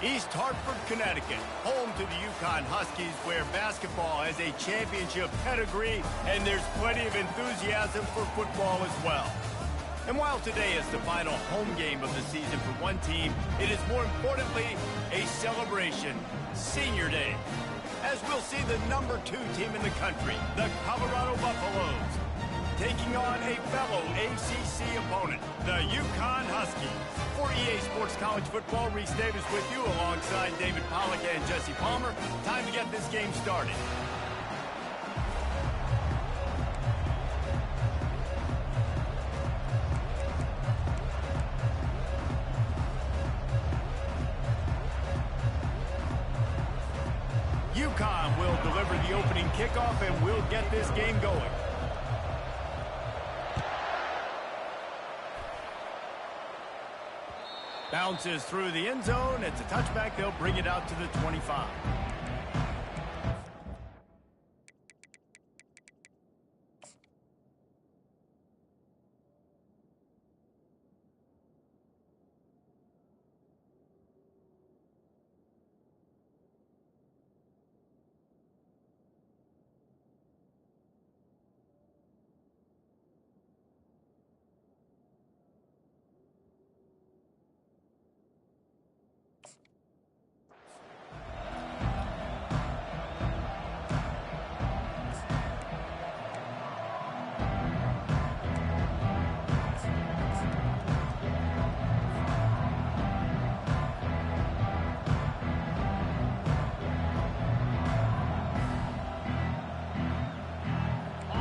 East Hartford, Connecticut, home to the Yukon Huskies, where basketball has a championship pedigree, and there's plenty of enthusiasm for football as well. And while today is the final home game of the season for one team, it is more importantly a celebration, Senior Day, as we'll see the #2 team in the country, the Colorado Buffaloes, taking on a fellow ACC opponent, the Yukon Huskies. For EA Sports College Football, Reese Davis with you alongside David Pollack and Jesse Palmer. Time to get this game started. Yukon will deliver the opening kickoff and we'll get this game going. Bounces through the end zone. It's a touchback. They'll bring it out to the 25.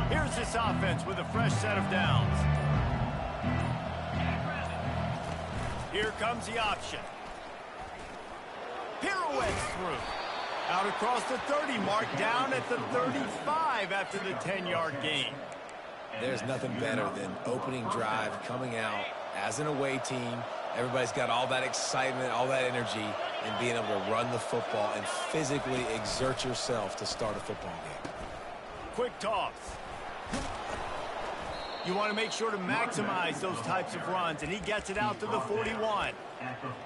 Here's this offense with a fresh set of downs. Here comes the option. Pirouettes through. Out across the 30 mark, down at the 35 after the 10-yard gain. There's nothing better than opening drive, coming out as an away team. Everybody's got all that excitement, all that energy, and being able to run the football and physically exert yourself to start a football game. Quick toss. You want to make sure to maximize those types of runs, and he gets it out to the 41.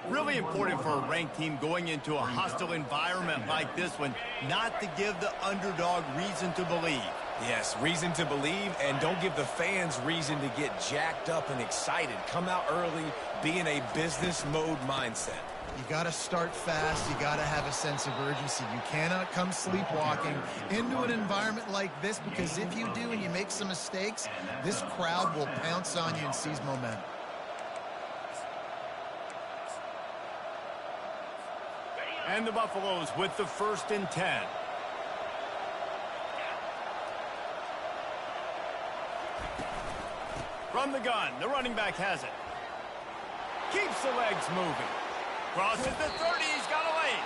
Really important for a ranked team going into a hostile environment like this one, not to give the underdog reason to believe. Yes, reason to believe, and don't give the fans reason to get jacked up and excited. Come out early, be in a business mode mindset. You got to start fast. You got to have a sense of urgency. You cannot come sleepwalking into an environment like this, because if you do and you make some mistakes, this crowd will pounce on you and seize momentum. And the Buffaloes with the 1st and 10. From the gun, the running back has it. Keeps the legs moving. Crosses the 30, he's got a lane.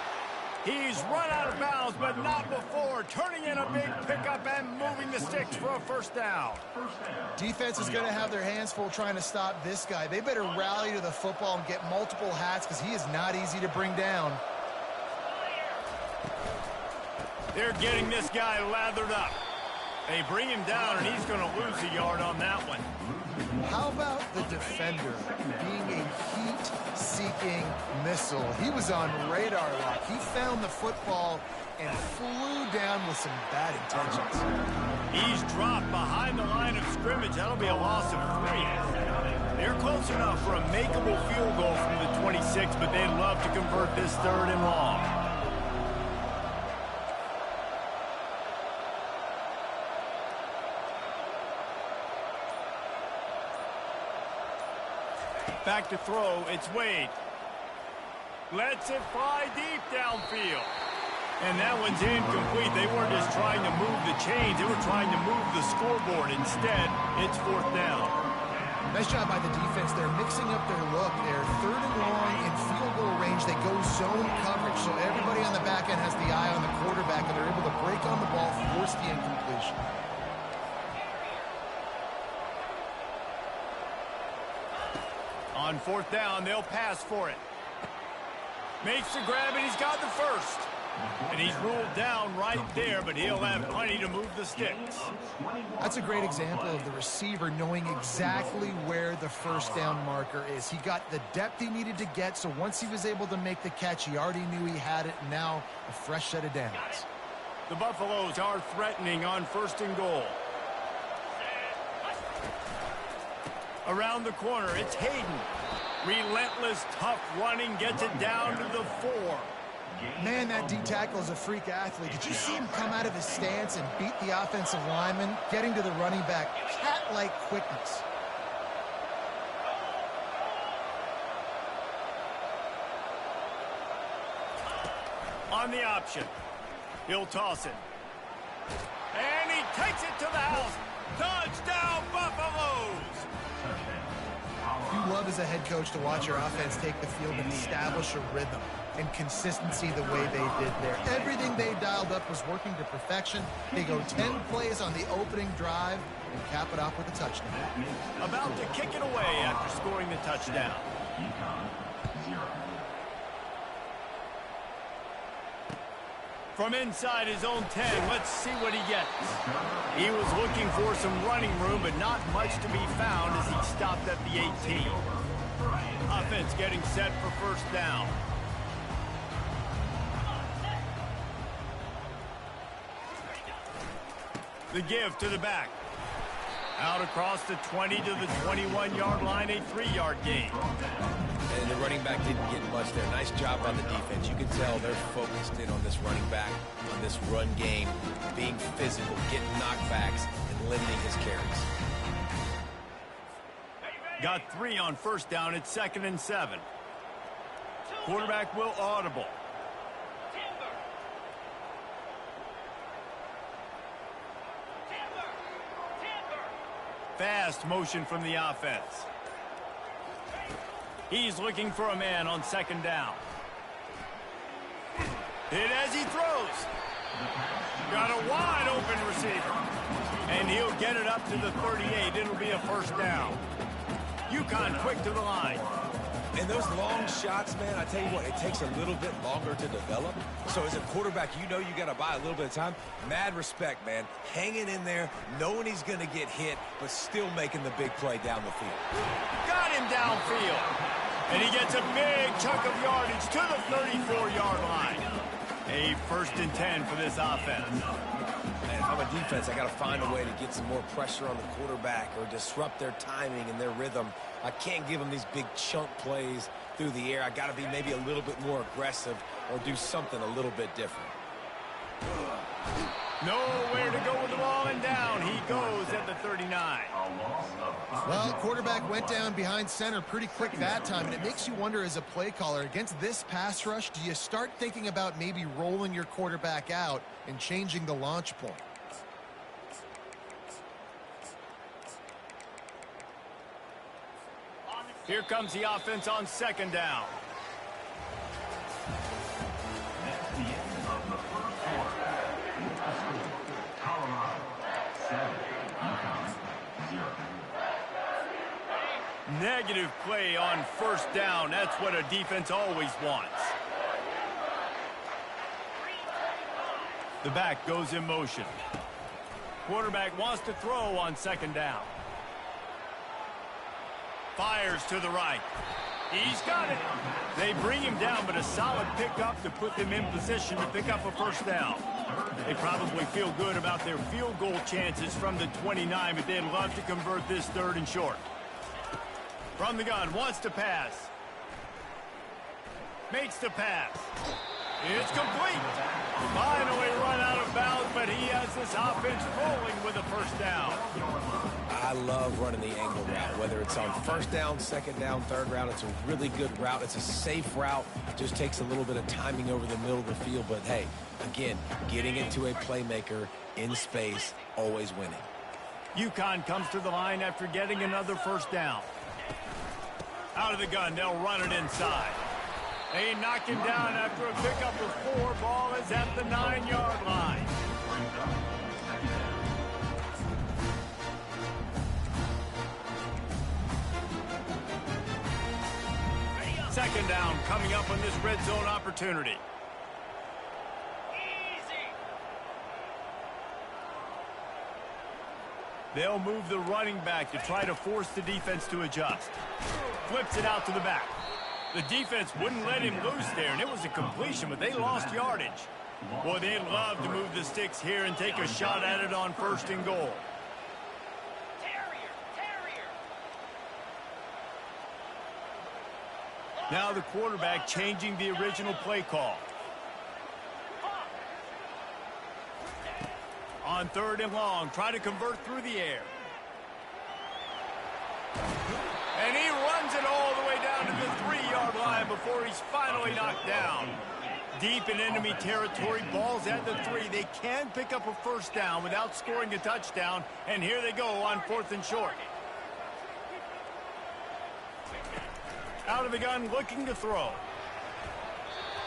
He's run out of bounds, but not before. Turning in a big pickup and moving the sticks for a 1st down. Defense is going to have their hands full trying to stop this guy. They better rally to the football and get multiple hats, because he is not easy to bring down. They're getting this guy lathered up. They bring him down, and he's going to lose a yard on that one. How about the defender being a heat-seeking missile? He was on radar lock. He found the football and flew down with some bad intentions. He's dropped behind the line of scrimmage. That'll be a loss of 3. They're close enough for a makeable field goal from the 26, but they'd love to convert this 3rd and long. Back to throw, it's Wade. Lets it fly deep downfield. And that one's incomplete. They weren't just trying to move the chains, they were trying to move the scoreboard. Instead, it's 4th down. Nice job by the defense. They're mixing up their look. They're 3rd and long in field goal range. They go zone coverage, so everybody on the back end has the eye on the quarterback, and they're able to break on the ball, force the incompletion. On 4th down, they'll pass for it. Makes the grab, and he's got the 1st. And he's ruled down right there, but he'll have plenty to move the sticks. That's a great example of the receiver knowing exactly where the first down marker is. He got the depth he needed to get, so once he was able to make the catch, he already knew he had it, and now a fresh set of downs. The Buffaloes are threatening on 1st and goal. Around the corner, it's Hayden. Relentless, tough running, gets it down to the 4. Man, that D-tackle is a freak athlete. Did you see him come out of his stance and beat the offensive lineman, getting to the running back? Cat-like quickness. On the option. He'll toss it. And he takes it to the house. Touchdown, Buffaloes! You love as a head coach to watch your offense take the field and establish a rhythm and consistency the way they did there. Everything they dialed up was working to perfection. They go 10 plays on the opening drive and cap it off with a touchdown. About to kick it away after scoring the touchdown. From inside his own 10, let's see what he gets. He was looking for some running room, but not much to be found as he stopped at the 18. Offense getting set for 1st down. The give to the back. Out across the 20 to the 21-yard line, a 3-yard gain. And the running back didn't get much there. Nice job by the defense. You can tell they're focused in on this running back, on this run game, being physical, getting knockbacks, and limiting his carries. Got 3 on 1st down. It's 2nd and 7. Quarterback will audible. Fast motion from the offense. He's looking for a man on 2nd down. Hit as he throws. Got a wide open receiver. And he'll get it up to the 38. It'll be a 1st down. UConn quick to the line. And those long shots, man, I tell you what, it takes a little bit longer to develop. So as a quarterback, you know you got to buy a little bit of time. Mad respect, man. Hanging in there, knowing he's going to get hit, but still making the big play down the field. Got him downfield. And he gets a big chunk of yardage to the 34-yard line. A 1st and 10 for this offense. Man, if I'm a defense, I got to find a way to get some more pressure on the quarterback or disrupt their timing and their rhythm. I can't give them these big chunk plays through the air. I got to be maybe a little bit more aggressive or do something a little bit different. Nowhere to go with the ball, and down he goes at the 39. Well, quarterback went down behind center pretty quick that time, and it makes you wonder as a play caller, against this pass rush, do you start thinking about maybe rolling your quarterback out and changing the launch point? Here comes the offense on 2nd down. That's the end of the 1st quarter. Colorado 7, UConn 0. Negative play on 1st down. That's what a defense always wants. The back goes in motion. Quarterback wants to throw on 2nd down. Fires to the right. He's got it. They bring him down, but a solid pickup to put them in position to pick up a 1st down. They probably feel good about their field goal chances from the 29, but they'd love to convert this 3rd and short. From the gun, wants to pass. Makes the pass. It's complete. Finally run out of bounds, but he has this offense rolling with a 1st down. I love running the angle route, whether it's on 1st down, 2nd down, 3rd round. It's a really good route. It's a safe route. It just takes a little bit of timing over the middle of the field. But, hey, again, getting it to a playmaker in space, always winning. UConn comes to the line after getting another 1st down. Out of the gun, they'll run it inside. They knock him down after a pickup of 4. Ball is at the 9-yard line. Second down coming up on this red zone opportunity. They'll move the running back to try to force the defense to adjust. Flips it out to the back. The defense wouldn't let him loose there, and it was a completion, but they lost yardage. Boy, they'd love to move the sticks here and take a shot at it on 1st and goal. Now the quarterback changing the original play call. On 3rd and long, try to convert through the air. And he runs it all the way down to the 3-yard line before he's finally knocked down. Deep in enemy territory, ball's at the 3. They can pick up a 1st down without scoring a touchdown, and here they go on 4th and short. Out of the gun, looking to throw.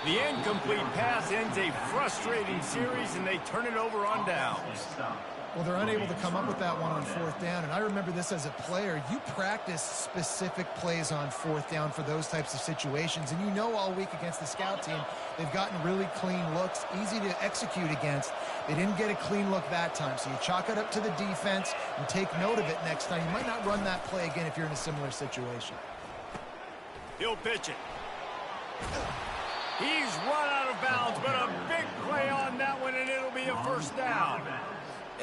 The incomplete pass ends a frustrating series, and they turn it over on downs. Well, they're unable to come up with that one on 4th down, and I remember this as a player. You practice specific plays on 4th down for those types of situations, and you know all week against the scout team, they've gotten really clean looks, easy to execute against. They didn't get a clean look that time, so you chalk it up to the defense and take note of it next time. You might not run that play again if you're in a similar situation. He'll pitch it. He's run out of bounds, but a big play on that one, and it'll be a 1st down.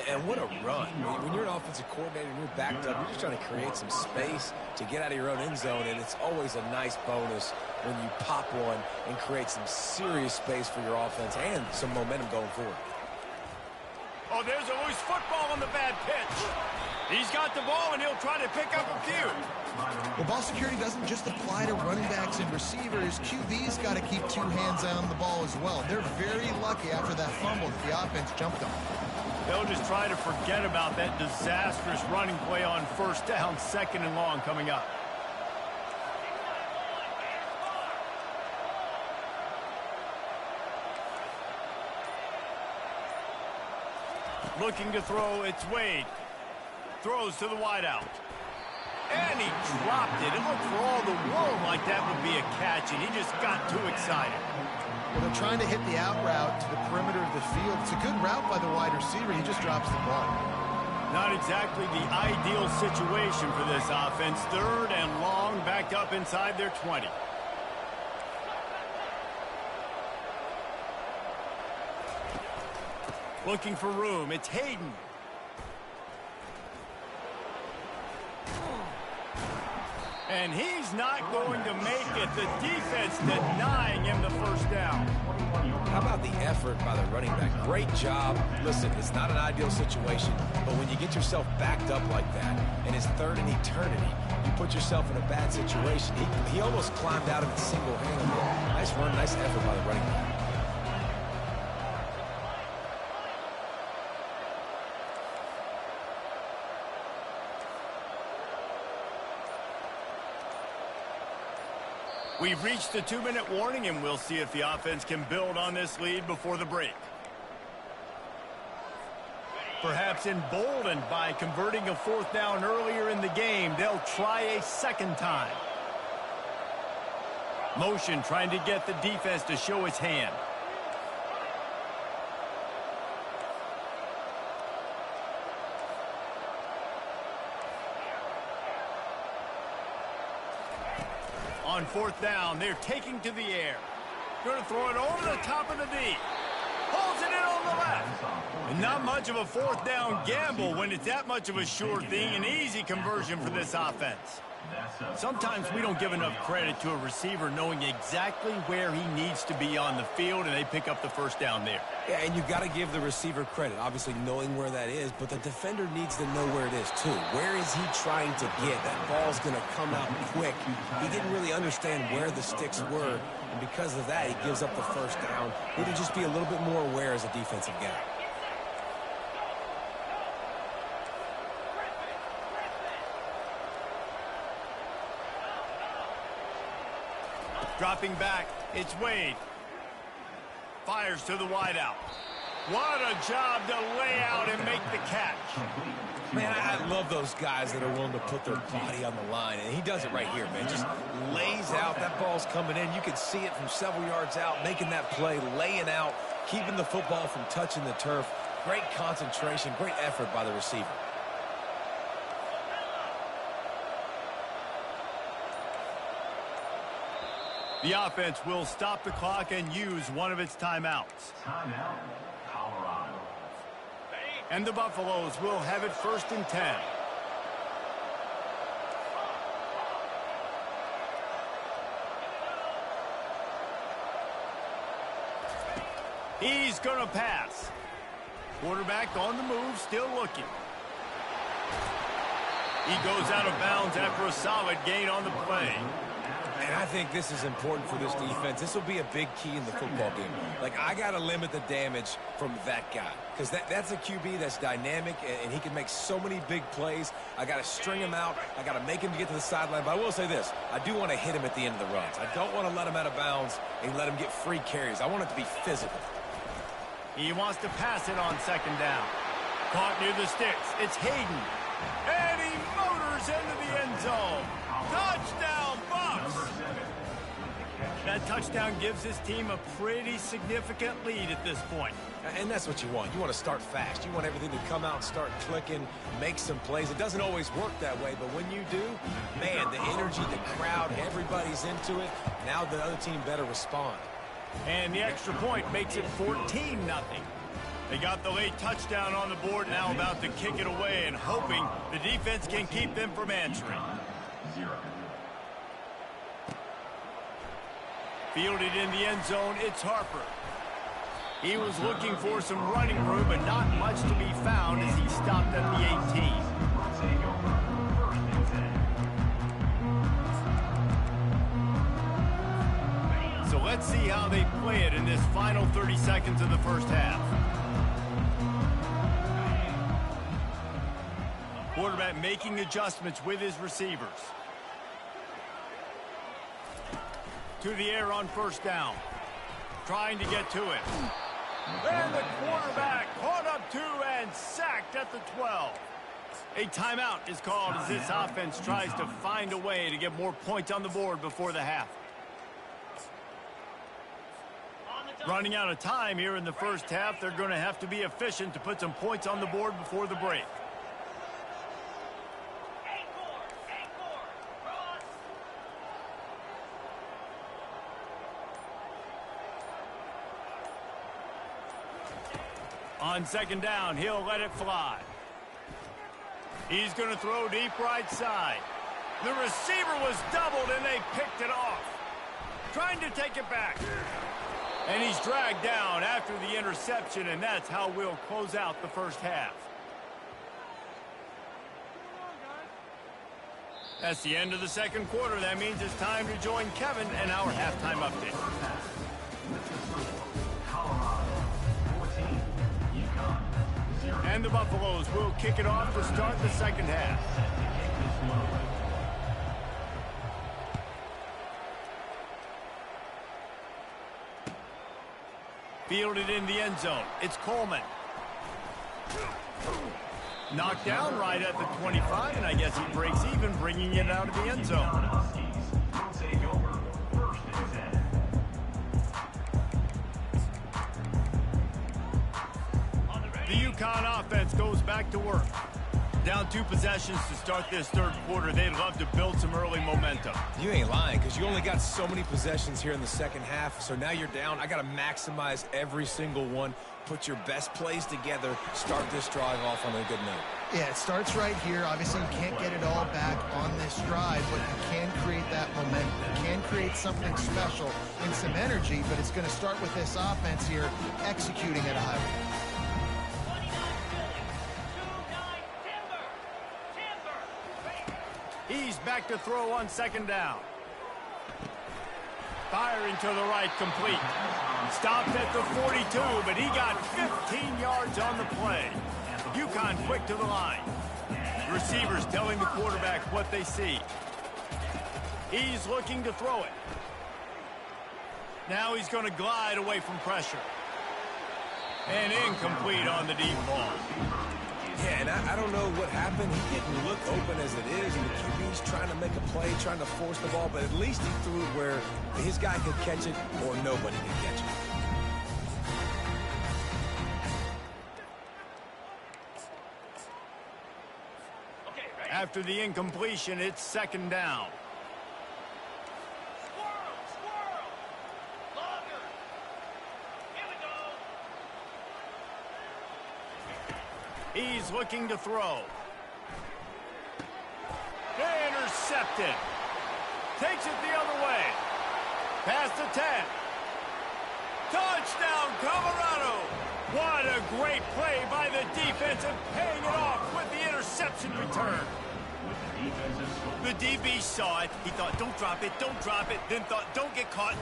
And what a run. When you're an offensive coordinator and you're backed up, you're just trying to create some space to get out of your own end zone, and it's always a nice bonus when you pop one and create some serious space for your offense and some momentum going forward. Oh, there's a loose football on the bad pitch. He's got the ball, and he'll try to pick up a few. Well, ball security doesn't just apply to running backs and receivers. QB's got to keep 2 hands on the ball as well. They're very lucky after that fumble that the offense jumped on. They'll just try to forget about that disastrous running play on 1st down, 2nd and long coming up. Looking to throw, it's Wade. Throws to the wideout. And he dropped it. It looked for all the world like that would be a catch, and he just got too excited. Well, they're trying to hit the out route to the perimeter of the field. It's a good route by the wide receiver. He just drops the ball. Not exactly the ideal situation for this offense. 3rd and long, back up inside their 20. Looking for room. It's Hayden. And he's not going to make it. The defense denying him the 1st down. How about the effort by the running back? Great job. Listen, it's not an ideal situation, but when you get yourself backed up like that, and it's 3rd and eternity, you put yourself in a bad situation. He almost climbed out of it single-handedly. Nice run, nice effort by the running back. We've reached the 2-minute warning, and we'll see if the offense can build on this lead before the break. Perhaps emboldened by converting a 4th down earlier in the game, they'll try a 2nd time. Motion trying to get the defense to show its hand. On 4th down, they're taking to the air. Going to throw it over the top of the D. Pulls it in on the left. And not much of a 4th down gamble when it's that much of a sure thing. An easy conversion for this offense. Sometimes we don't give enough credit to a receiver knowing exactly where he needs to be on the field, and they pick up the 1st down there. Yeah, and you've got to give the receiver credit, obviously knowing where that is, but the defender needs to know where it is too. Where is he trying to get? That ball's going to come out quick. He didn't really understand where the sticks were, and because of that, he gives up the 1st down. Need to just be a little bit more aware as a defensive guy. Dropping back, it's Wade. Fires to the wideout. What a job to lay out and make the catch. Man, I love those guys that are willing to put their body on the line, and he does it right here, man. Just lays out. That ball's coming in. You can see it from several yards out, making that play, laying out, keeping the football from touching the turf. Great concentration, great effort by the receiver. The offense will stop the clock and use one of its timeouts. Timeout, Colorado. And the Buffaloes will have it 1st and 10. He's going to pass. Quarterback on the move, still looking. He goes out of bounds after a solid gain on the play. And I think this is important for this defense. This will be a big key in the football game. Like, I got to limit the damage from that guy because that's a QB that's dynamic, and he can make so many big plays. I got to string him out. I got to make him get to the sideline. But I will say this. I do want to hit him at the end of the runs. I don't want to let him out of bounds and let him get free carries. I want it to be physical. He wants to pass it on 2nd down. Caught near the sticks. It's Hayden. And he motors into the end zone. Touchdown, Bucks! That touchdown gives his team a pretty significant lead at this point. And that's what you want. You want to start fast. You want everything to come out and start clicking, make some plays. It doesn't always work that way, but when you do, man, the energy, the crowd, everybody's into it. Now the other team better respond. And the extra point makes it 14-0. They got the late touchdown on the board, now about to kick it away and hoping the defense can keep them from answering. Fielded in the end zone, it's Harper. He was looking for some running room, but not much to be found as he stopped at the 18. So let's see how they play it in this final 30 seconds of the first half. Quarterback making adjustments with his receivers. To the air on 1st down. Trying to get to it. And the quarterback caught up to and sacked at the 12. A timeout is called as this offense tries to find a way to get more points on the board before the half. Running out of time here in the first half, they're going to have to be efficient to put some points on the board before the break. On 2nd down, he'll let it fly. He's going to throw deep right side. The receiver was doubled and they picked it off. Trying to take it back. And he's dragged down after the interception, and that's how we'll close out the first half. That's the end of the 2nd quarter. That means it's time to join Kevin and our halftime update. And the Buffaloes will kick it off to start the 2nd half. Fielded in the end zone. It's Coleman. Knocked down right at the 25, and I guess he breaks even, bringing it out of the end zone. The UConn offense goes back to work. Down 2 possessions to start this 3rd quarter. They'd love to build some early momentum. You ain't lying, because you only got so many possessions here in the 2nd half, so now you're down. I got to maximize every single one, put your best plays together, start this drive off on a good note. Yeah, it starts right here. Obviously, you can't get it all back on this drive, but you can create that momentum. You can create something special and some energy, but it's going to start with this offense here executing at a high rate. He's back to throw on 2nd down. Firing to the right, complete. Stopped at the 42, but he got 15 yards on the play. UConn quick to the line. Receivers telling the quarterback what they see. He's looking to throw it. Now he's going to glide away from pressure. And incomplete on the deep ball. Yeah, and I don't know what happened. He didn't look open as it is, and the QB's trying to make a play, trying to force the ball, but at least he threw it where his guy could catch it or nobody could catch it. After the incompletion, it's 2nd down. He's looking to throw. Intercepted. Takes it the other way. Past the 10. Touchdown, Colorado. What a great play by the defense and paying it off with the interception return. The DB saw it. He thought, don't drop it, don't drop it. Then thought, don't get caught,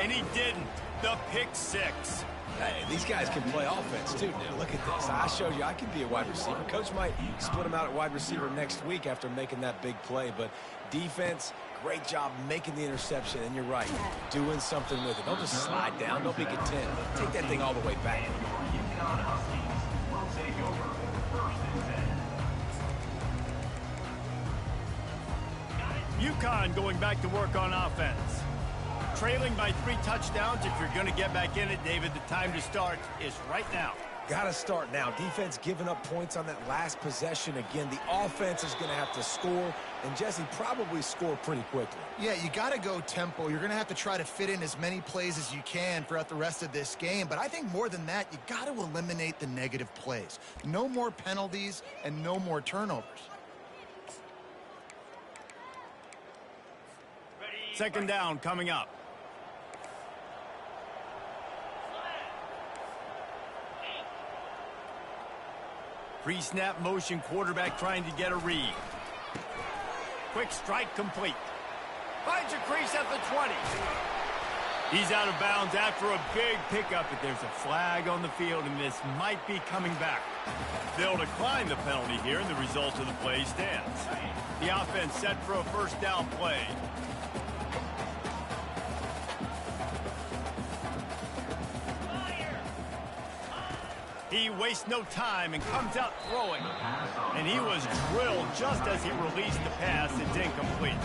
and he didn't. The pick six. Hey, these guys can play offense, too. Now, look at this. I showed you I can be a wide receiver. Coach might split him out at wide receiver next week after making that big play. But defense, great job making the interception. And you're right, doing something with it. Don't just slide down. Don't be content. Take that thing all the way back. UConn going back to work on offense. Trailing by 3 touchdowns. If you're going to get back in it, David, the time to start is right now. Got to start now. Defense giving up points on that last possession. Again, the offense is going to have to score, and Jesse probably score pretty quickly. Yeah, you got to go tempo. You're going to have to try to fit in as many plays as you can throughout the rest of this game. But I think more than that, you got to eliminate the negative plays. No more penalties and no more turnovers. Second down coming up. Pre-snap motion, quarterback trying to get a read. Quick strike complete. Finds a crease at the 20. He's out of bounds after a big pickup, but there's a flag on the field, and this might be coming back. They'll decline the penalty here, and the result of the play stands. The offense set for a first down play. He wastes no time and comes out throwing. And he was drilled just as he released the pass. It's incomplete.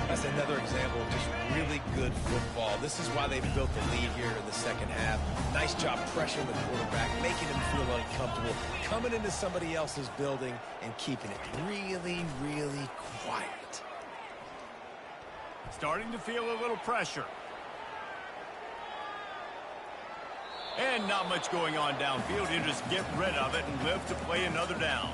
That's another example of just really good football. This is why they've built the lead here in the second half. Nice job pressuring the quarterback, making him feel uncomfortable, coming into somebody else's building and keeping it really, really quiet. Starting to feel a little pressure. And not much going on downfield. You just get rid of it and live to play another down.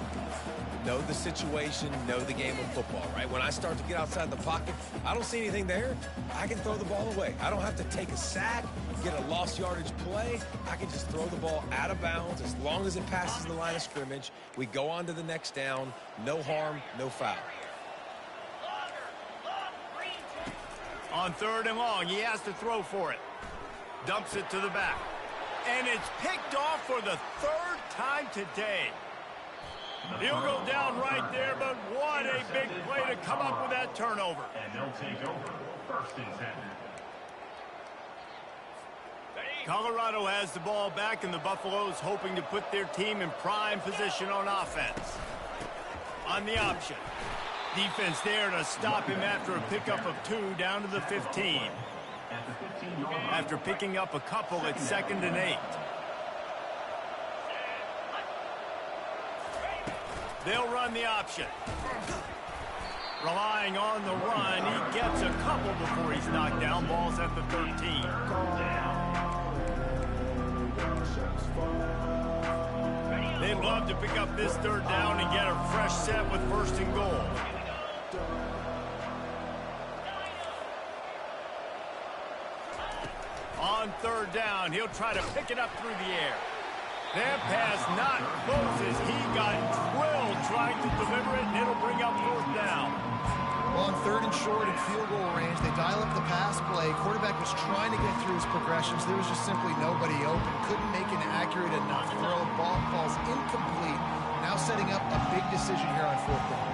Know the situation, know the game of football, right? When I start to get outside the pocket, I don't see anything there. I can throw the ball away. I don't have to take a sack, get a lost yardage play. I can just throw the ball out of bounds as long as it passes the line of scrimmage. We go on to the next down. No harm, no foul. On 3rd and long, he has to throw for it. Dumps it to the back. And it's picked off for the 3rd time today. He'll go down right there, but what a big play to come up with that turnover. And they'll take over 1st and 10. Colorado has the ball back, and the Buffaloes hoping to put their team in prime position on offense. On the option. Defense there to stop him after a pickup of 2 down to the 15. After picking up a couple, it's 2nd and 8. They'll run the option. Relying on the run, he gets a couple before he's knocked down. Ball's at the 13. They'd love to pick up this 3rd down and get a fresh set with 1st and goal. On 3rd down, he'll try to pick it up through the air. That pass not close as he got drilled trying to deliver it, and it'll bring up 4th down. Well, on 3rd and short and field goal range, they dial up the pass play. Quarterback was trying to get through his progressions. There was just simply nobody open. Couldn't make an accurate enough throw. Ball falls incomplete. Now setting up a big decision here on 4th down.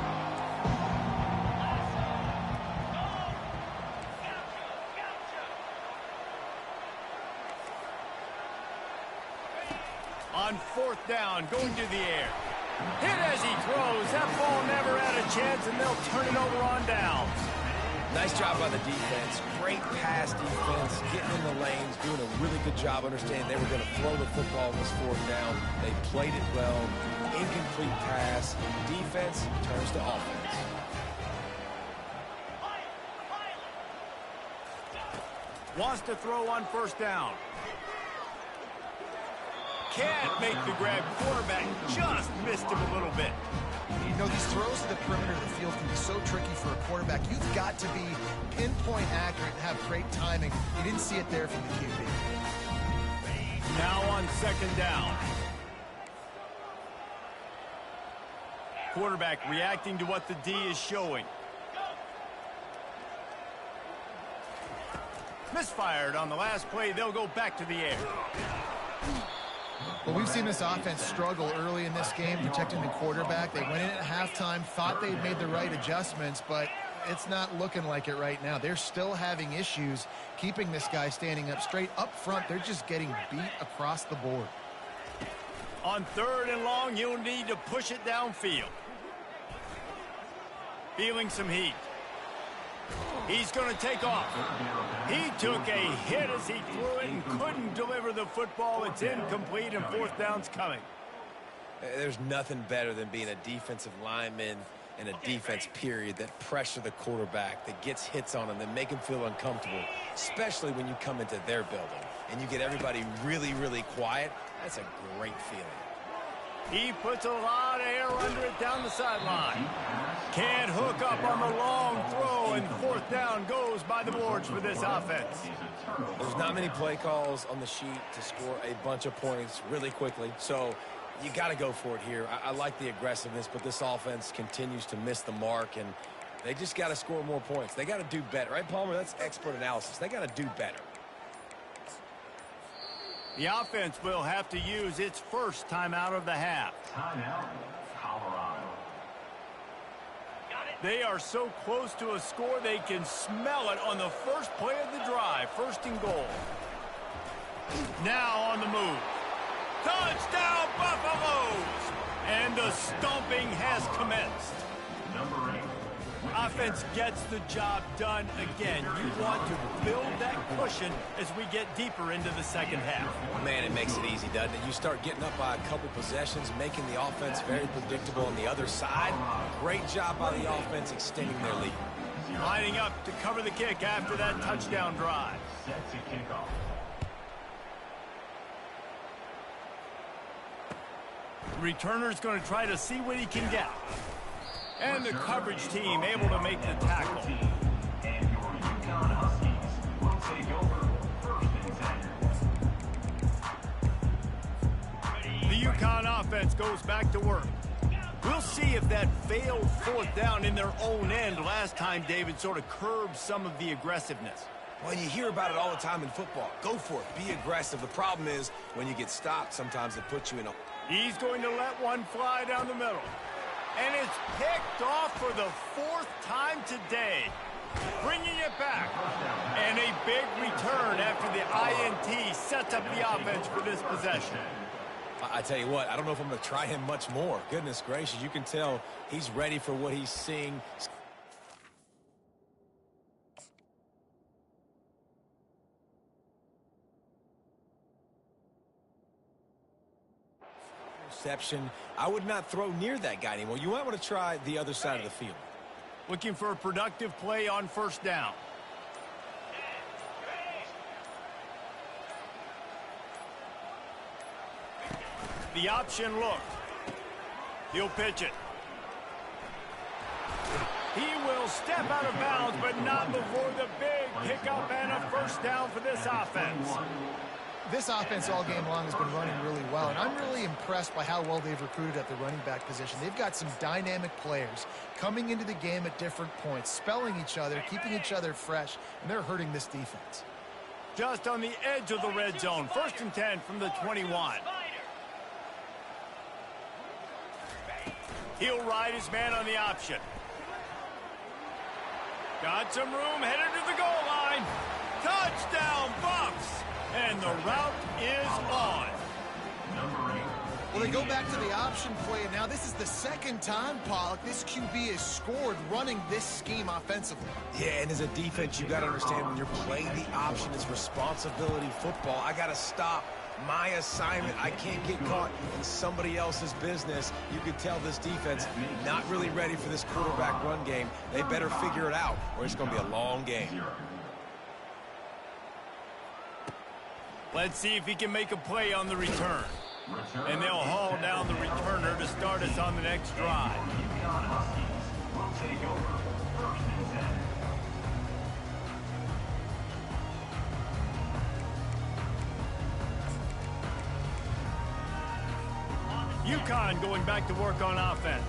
On 4th down, going to the air. Hit as he throws. That ball never had a chance, and they'll turn it over on downs. Nice job by the defense. Great pass defense, getting in the lanes, doing a really good job understanding they were going to throw the football on this 4th down. They played it well. Incomplete pass. Defense turns to offense. Wants to throw on 1st down. can't make the grab. Quarterback just missed him a little bit. You know, these throws to the perimeter of the field can be so tricky for a quarterback. You've got to be pinpoint accurate and have great timing. You didn't see it there from the QB. Now on second down. Quarterback reacting to what the D is showing. Misfired on the last play. They'll go back to the air. Well, we've seen this offense struggle early in this game protecting the quarterback. They went in at halftime, thought they'd made the right adjustments, but it's not looking like it right now. They're still having issues keeping this guy standing up straight. Up front, they're just getting beat across the board. On third and long, you'll need to push it downfield. Feeling some heat. He's going to take off. He took a hit as he threw it and couldn't deliver the football. It's incomplete and fourth down's coming. There's nothing better than being a defensive lineman and a defense period that pressure the quarterback, that gets hits on him, that make him feel uncomfortable, especially when you come into their building and you get everybody really, really quiet. That's a great feeling. He puts a lot of air under it down the sideline. Can't hook up on the long throw, and fourth down goes by the boards for this offense. There's not many play calls on the sheet to score a bunch of points really quickly, so you got to go for it here. I like the aggressiveness, but this offense continues to miss the mark, and they just got to score more points. They got to do better, right, Palmer? That's expert analysis. They got to do better. The offense will have to use its first timeout of the half. Timeout, Colorado. They are so close to a score they can smell it on the first play of the drive. First and goal. Now on the move. Touchdown Buffaloes! And the stomping has commenced. Number 8. Offense gets the job done again. You want to build that cushion as we get deeper into the second half. Man, it makes it easy, doesn't it? You start getting up by a couple possessions, making the offense very predictable on the other side. Great job by the offense extending their lead. Lining up to cover the kick after that touchdown drive. Set to kick off. Returner's going to try to see what he can get. And the coverage team able to make the tackle. And your Yukon Huskies will take over first and 10. The Yukon offense goes back to work. We'll see if that failed fourth down in their own end last time, David, sort of curbed some of the aggressiveness. Well, you hear about it all the time in football. Go for it. Be aggressive. The problem is when you get stopped, sometimes it puts you in a... He's going to let one fly down the middle. And it's picked off for the fourth time today. Bringing it back. And a big return after the INT sets up the offense for this possession. I tell you what, I don't know if I'm going to try him much more. Goodness gracious, you can tell he's ready for what he's seeing. Interception. I would not throw near that guy anymore. You might want to try the other side of the field. Looking for a productive play on first down. The option looked. He'll pitch it. He will step out of bounds, but not before the big pickup and a first down for this offense. This offense all game long has been running really well, and I'm really impressed by how well they've recruited at the running back position. They've got some dynamic players coming into the game at different points, spelling each other, keeping each other fresh, and they're hurting this defense. Just on the edge of the red zone. First and 10 from the 21. He'll ride his man on the option. Got some room, headed to the goal line. Touchdown, Bucks! And the route is on. Number 8. Well, they go back to the option play, and now this is the second time, Pollock, this QB has scored running this scheme offensively. Yeah, and as a defense, you got to understand when you're playing the option, it's responsibility football. I got to stop my assignment. I can't get caught in somebody else's business. You could tell this defense not really ready for this quarterback run game. They better figure it out, or it's going to be a long game. Let's see if he can make a play on the return. And they'll haul down the returner to start us on the next drive. UConn Huskies will take over 1st and 10. UConn going back to work on offense.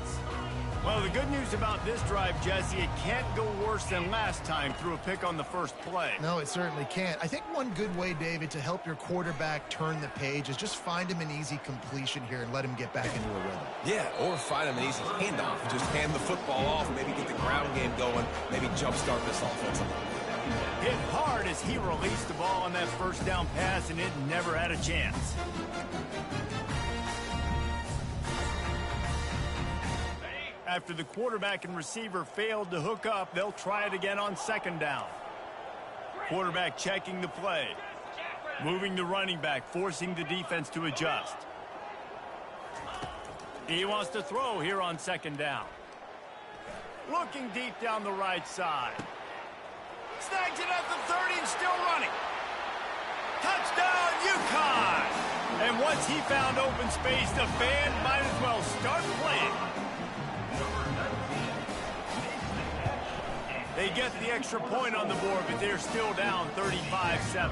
Well, the good news about this drive, Jesse, it can't go worse than last time through a pick on the first play. No, it certainly can't. I think one good way, David, to help your quarterback turn the page is just find him an easy completion here and let him get back into a rhythm. Yeah, or find him an easy handoff. Just hand the football off, maybe get the ground game going, maybe jumpstart this offense a little bit. Hit hard as he released the ball on that first down pass, and it never had a chance. After the quarterback and receiver failed to hook up, they'll try it again on 2nd down. Quarterback checking the play. Moving the running back, forcing the defense to adjust. He wants to throw here on 2nd down. Looking deep down the right side. Snags it at the 30 and still running. Touchdown, UConn! And once he found open space, the band might as well start playing. They get the extra point on the board, but they're still down 35-7.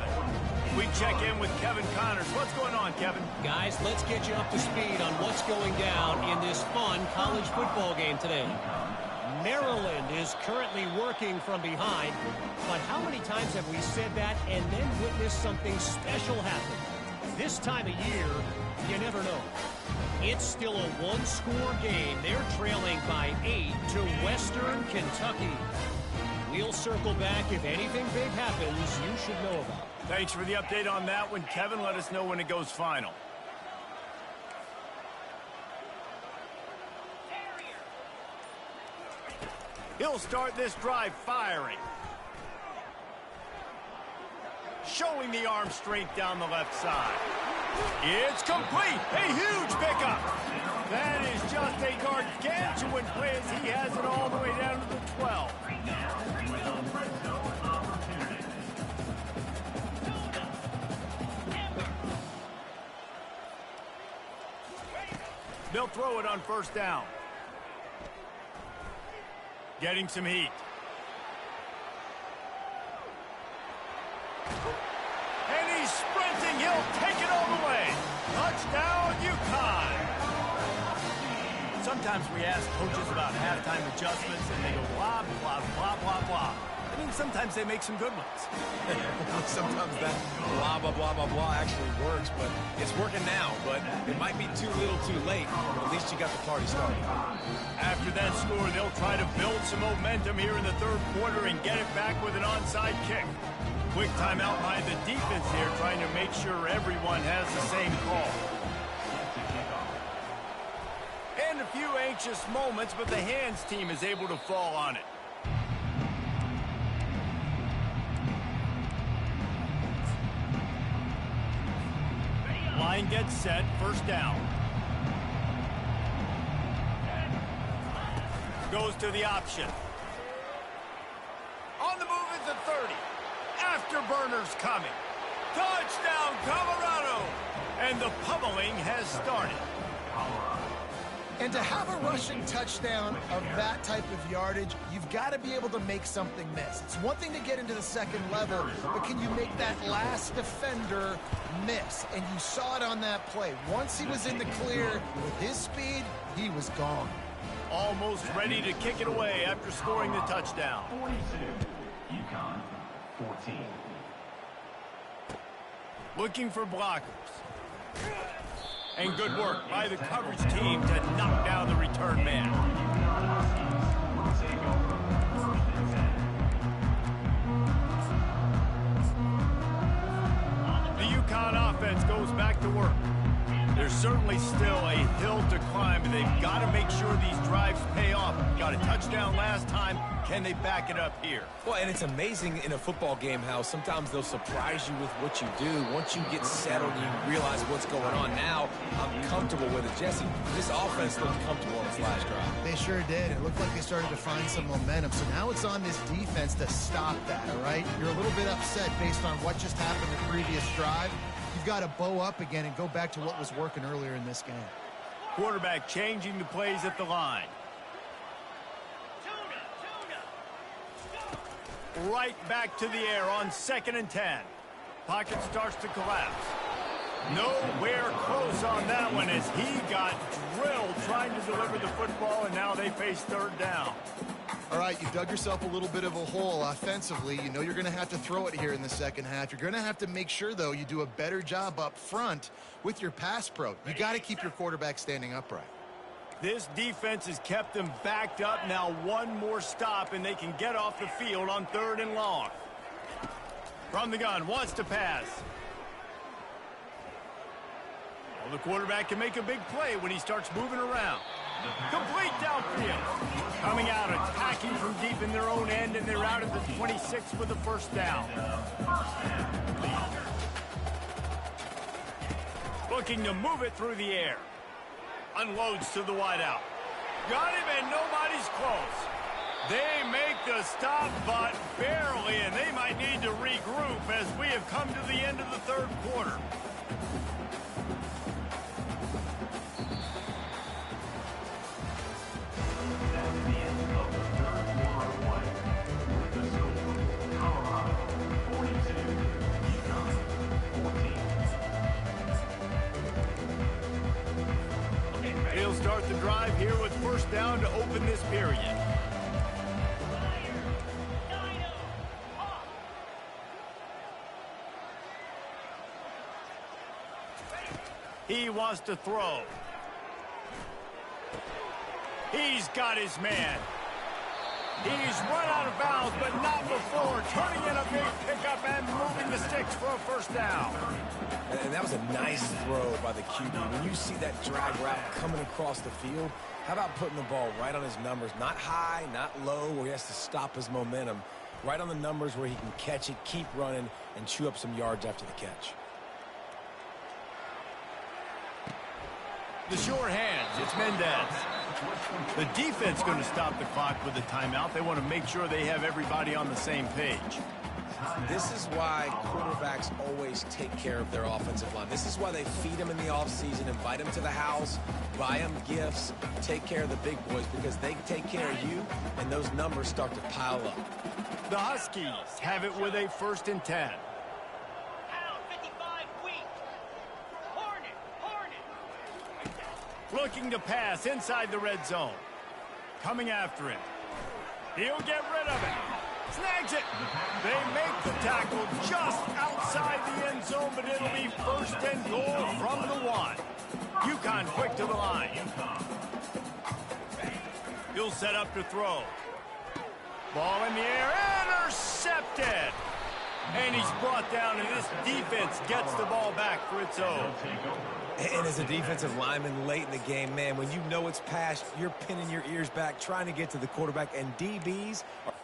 We check in with Kevin Connors. What's going on, Kevin? Guys, let's get you up to speed on what's going down in this fun college football game today. Maryland is currently working from behind, but how many times have we said that and then witnessed something special happen? This time of year, you never know. It's still a one-score game. They're trailing by 8 to Western Kentucky. We'll circle back. If anything big happens, you should know about. Thanks for the update on that one, Kevin. Let us know when it goes final. He'll start this drive firing. Showing the arm strength down the left side. It's complete. A huge pickup. That is just a gargantuan play as he has it all the way down to the 12. They'll throw it on 1st down. Getting some heat. And he's sprinting. He'll take it all the way. Touchdown, UConn. Sometimes we ask coaches about halftime adjustments, and they go blah, blah, blah, blah, blah. I mean, sometimes they make some good ones. Sometimes that blah, blah, blah, blah, blah actually works, but it's working now. But it might be too little too late, but at least you got the party started. After that score, they'll try to build some momentum here in the 3rd quarter and get it back with an onside kick. Quick timeout by the defense here, trying to make sure everyone has the same call. And a few anxious moments, but the hands team is able to fall on it. Line gets set, 1st down. Goes to the option. On the move is the 30. Afterburners coming. Touchdown, Colorado! And the pummeling has started. And to have a rushing touchdown of that type of yardage, you've got to be able to make something miss. It's one thing to get into the 2nd level, but can you make that last defender miss? And you saw it on that play. Once he was in the clear with his speed, he was gone. Almost ready to kick it away after scoring the touchdown. 42, UConn 14. Looking for blockers. And good work by the coverage team to knock down the return man. The UConn offense goes back to work. There's certainly still a hill to climb, and they've got to make sure these drives pay off. Got a touchdown last time. Can they back it up here? Well, and it's amazing in a football game how sometimes they'll surprise you with what you do. Once you get settled and you realize what's going on, now I'm comfortable with it. Jesse, this offense looked comfortable on this last drive. They sure did. It looked like they started to find some momentum. So now it's on this defense to stop that, all right? You're a little bit upset based on what just happened the previous drive. You've got to bow up again and go back to what was working earlier in this game. Quarterback changing the plays at the line. Right back to the air on 2nd and 10. Pocket starts to collapse. Nowhere close on that one as he got drilled trying to deliver the football, and now they face 3rd down. All right, you dug yourself a little bit of a hole offensively. You know you're going to have to throw it here in the second half. You're going to have to make sure, though, you do a better job up front with your pass pro. You got to keep your quarterback standing upright. This defense has kept them backed up. Now one more stop, and they can get off the field on 3rd and long. From the gun, wants to pass. Well, the quarterback can make a big play when he starts moving around. Complete downfield. Coming out, attacking from deep in their own end, and they're out at the 26 with the 1st down. Looking to move it through the air. Unloads to the wideout. Got him, and nobody's close. They make the stop, but barely, and they might need to regroup as we have come to the end of the 3rd quarter. They'll start the drive here with 1st down to open this period. He wants to throw. He's got his man. He's run out of bounds, but not before. Turning in a big pickup and moving the sticks for a 1st down. And that was a nice throw by the QB. When you see that drag route coming across the field, how about putting the ball right on his numbers? Not high, not low, where he has to stop his momentum. Right on the numbers where he can catch it, keep running, and chew up some yards after the catch. The sure hands, it's Mendez. The defense going to stop the clock with a timeout. They want to make sure they have everybody on the same page. This is why quarterbacks always take care of their offensive line. This is why they feed them in the offseason, invite them to the house, buy them gifts, take care of the big boys, because they take care of you, and those numbers start to pile up. The Huskies have it with a 1st and 10. Looking to pass inside the red zone. Coming after him. He'll get rid of it. Snags it. They make the tackle just outside the end zone, but it'll be 1st and goal from the 1. UConn quick to the line. He'll set up to throw. Ball in the air. Intercepted. And he's brought down, and this defense gets the ball back for its own. And as a defensive lineman late in the game, man, when you know it's passed, you're pinning your ears back, trying to get to the quarterback, and DBs are...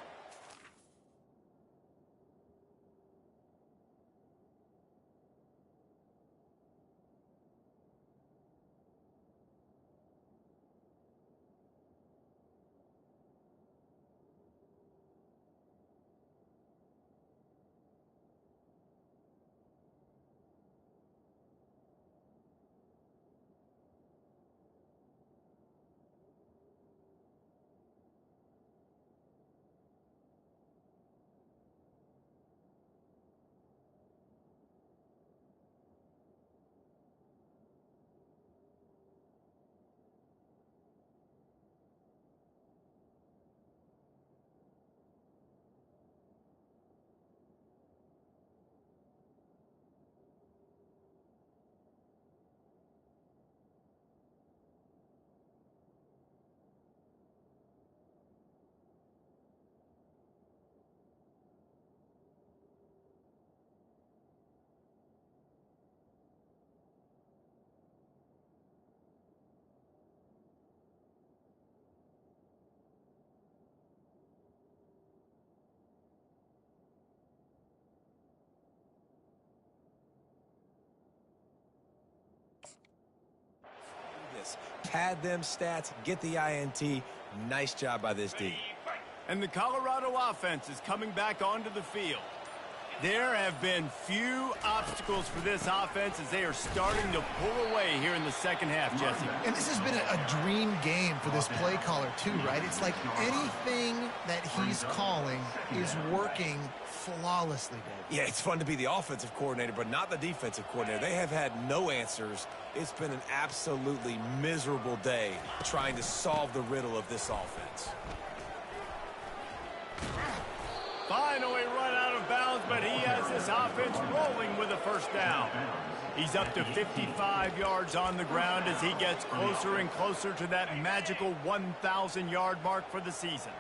Pad them stats, get the INT. Nice job by this D. And the Colorado offense is coming back onto the field. There have been few obstacles for this offense as they are starting to pull away here in the second half, Jesse. And this has been a dream game for this play caller too, right? It's like anything that he's calling is working flawlessly, Dave. Yeah, it's fun to be the offensive coordinator, but not the defensive coordinator. They have had no answers. It's been an absolutely miserable day trying to solve the riddle of this offense. Finally run out of bounds, but he has this offense rolling with a first down. He's up to 55 yards on the ground as he gets closer and closer to that magical 1,000-yard mark for the season.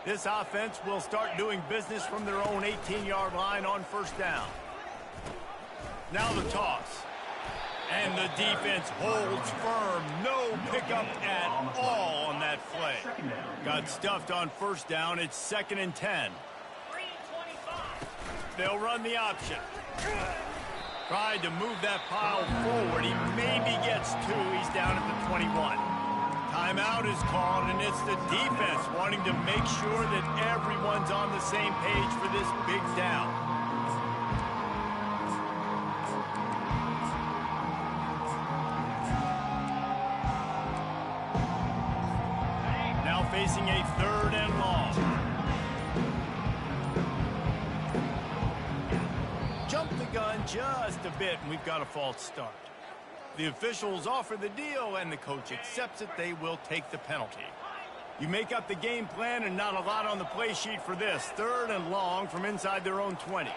This offense will start doing business from their own 18-yard line on first down. Now the toss. And the defense holds firm. No pickup at all on that play. Got stuffed on first down. It's 2nd and 10. They'll run the option. Tried to move that pile forward. He maybe gets 2. He's down at the 21. Timeout is called, and it's the defense wanting to make sure that everyone's on the same page for this big down. Now facing a 3rd and long. Jump the gun just a bit, and we've got a false start. The officials offer the deal, and the coach accepts it. They will take the penalty. You make up the game plan, and not a lot on the play sheet for this. 3rd and long from inside their own 20.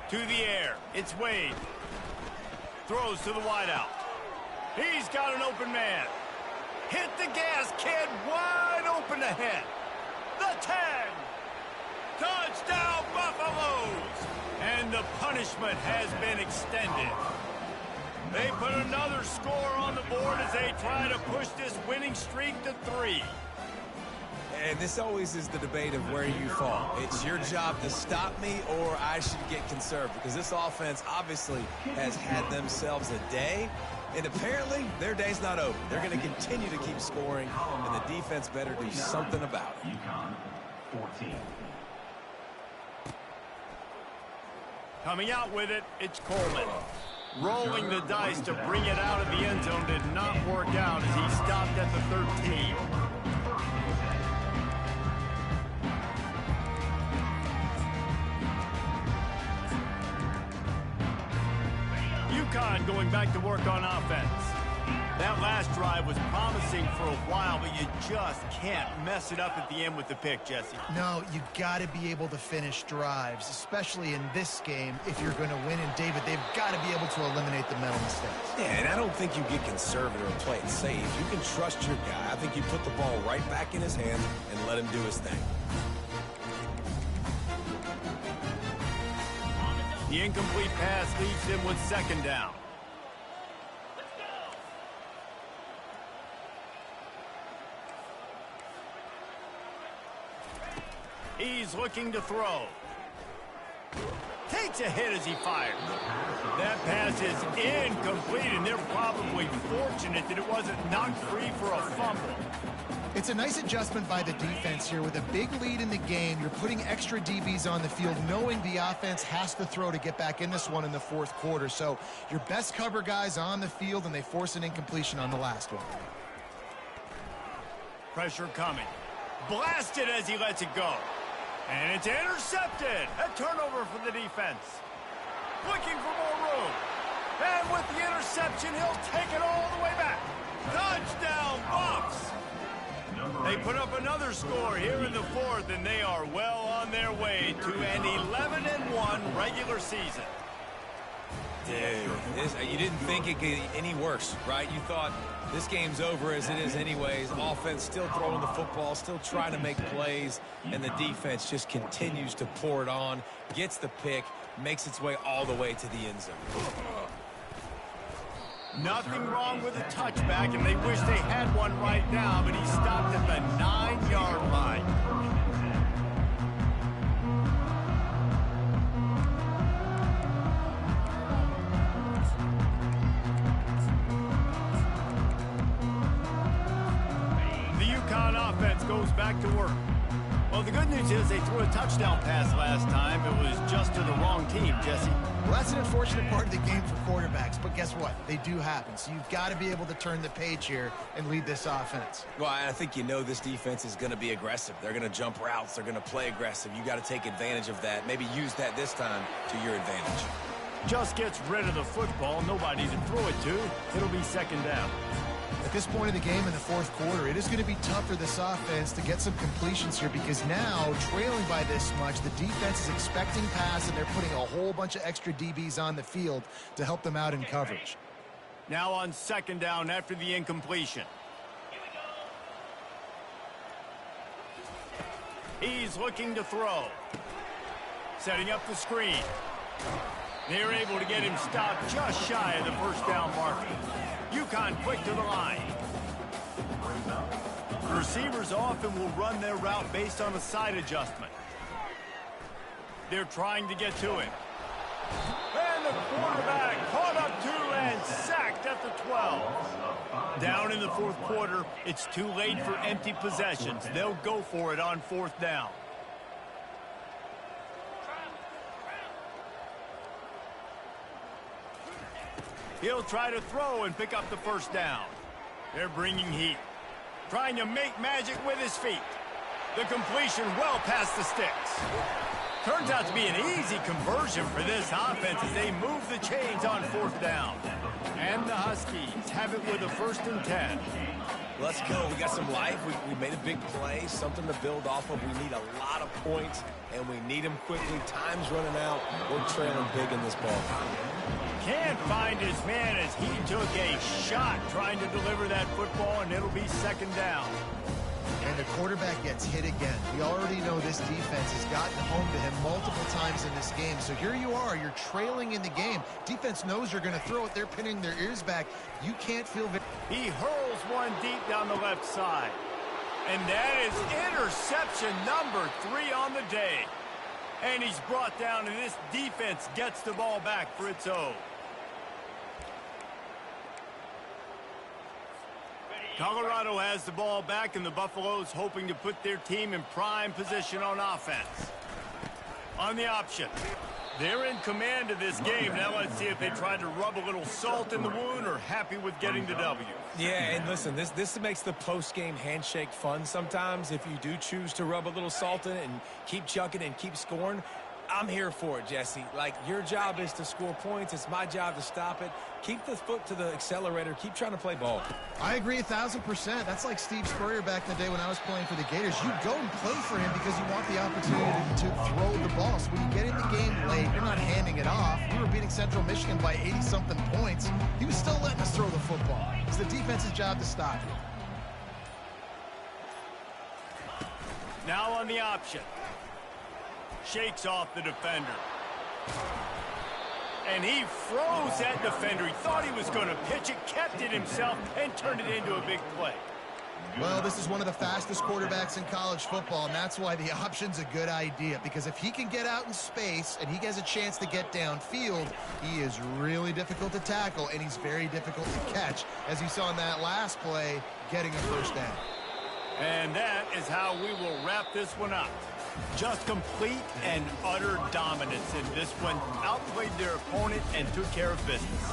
To the air. It's Wade. Throws to the wideout. He's got an open man. Hit the gas, kid. Wide open ahead. The 10. Touchdown, Buffaloes. And the punishment has been extended. They put another score on the board as they try to push this winning streak to 3. And this always is the debate of where you fall. It's your job to stop me, or I should get conserved, because this offense obviously has had themselves a day, and apparently their day's not over. They're going to continue to keep scoring, and the defense better do something about it. UConn 14. Coming out with it, it's Coleman. Rolling the dice to bring it out of the end zone did not work out as he stopped at the 13. UConn going back to work on offense. That last drive was promising for a while, but you just can't mess it up at the end with the pick, Jesse. No, you got to be able to finish drives, especially in this game if you're going to win. And, David, they've got to be able to eliminate the mental mistakes. Yeah, and I don't think you get conservative and play it safe. You can trust your guy. I think you put the ball right back in his hands and let him do his thing. The incomplete pass leaves him with 2nd down. He's looking to throw. Takes a hit as he fires. That pass is incomplete, and they're probably fortunate that it wasn't knocked free for a fumble. It's a nice adjustment by the defense here. With a big lead in the game, you're putting extra DBs on the field, knowing the offense has to throw to get back in this one in the 4th quarter. So your best cover guys on the field, and they force an incompletion on the last one. Pressure coming. Blasted as he lets it go. And it's intercepted. A turnover for the defense. Looking for more room. And with the interception, he'll take it all the way back. Touchdown, Buffs. They put up another score here in the 4th, and they are well on their way to an 11-1 regular season. Dude, you didn't think it could get any worse, right? You thought this game's over as it is anyways. Offense still throwing the football, still trying to make plays, and the defense just continues to pour it on, gets the pick, makes its way all the way to the end zone. Nothing wrong with a touchback, and they wish they had one right now, but he stopped at the 9-yard line. goes back to work. Well, the good news is they threw a touchdown pass last time. It was just to the wrong team, Jesse. Well, that's an unfortunate part of the game for quarterbacks, but guess what? They do happen. So you've got to be able to turn the page here and lead this offense. Well, I think this defense is going to be aggressive. They're going to jump routes. They're going to play aggressive. You got to take advantage of that. Maybe use that this time to your advantage. Just gets rid of the football. Nobody to throw it to. It'll be second down. At this point of the game in the fourth quarter, it is going to be tough for this offense to get some completions here because now, trailing by this much, the defense is expecting pass, and they're putting a whole bunch of extra DBs on the field to help them out in coverage. Now on second down after the incompletion. He's looking to throw. Setting up the screen. They're able to get him stopped just shy of the first down marker. UConn quick to the line. Receivers often will run their route based on a side adjustment. They're trying to get to him. And the quarterback caught up to and sacked at the 12. Down in the fourth quarter, it's too late for empty possessions. They'll go for it on fourth down. He'll try to throw and pick up the first down. They're bringing heat. Trying to make magic with his feet. The completion well past the sticks. Turns out to be an easy conversion for this offense as they move the chains on fourth down. And the Huskies have it with a 1st and 10. Let's go. We got some life. We made a big play, something to build off of. We need a lot of points, and we need them quickly. Time's running out. We're trailing big in this ball. Can't find his man as he took a shot trying to deliver that football, and it'll be second down. And the quarterback gets hit again. We already know this defense has gotten home to him multiple times in this game. So here you are. You're trailing in the game. Defense knows you're going to throw it. They're pinning their ears back. You can't feel... He hurls one deep down the left side. And that is interception number 3 on the day. And he's brought down, and this defense gets the ball back for its own. Colorado has the ball back, and the Buffaloes hoping to put their team in prime position on offense. On the option. They're in command of this game. Now let's see if they try to rub a little salt in the wound or happy with getting the W. Yeah, and listen, this makes the post-game handshake fun sometimes. If you do choose to rub a little salt in it and keep chucking and keep scoring, I'm here for it, Jesse. Like, your job is to score points. It's my job to stop it. Keep the foot to the accelerator. Keep trying to play ball. I agree 1,000%. That's like Steve Spurrier back in the day when I was playing for the Gators. You go and play for him because you want the opportunity to throw the ball. So when you get in the game late, you're not handing it off. We were beating Central Michigan by 80-something points. He was still letting us throw the football. It's the defense's job to stop it. Now on the option. Shakes off the defender. And he froze that defender. He thought he was going to pitch it, kept it himself, and turned it into a big play. Well, this is one of the fastest quarterbacks in college football, and that's why the option's a good idea. Because if he can get out in space and he has a chance to get downfield, he is really difficult to tackle, and he's very difficult to catch. As you saw in that last play, getting a first down. And that is how we will wrap this one up. Just complete and utter dominance in this one. Outplayed their opponent and took care of business.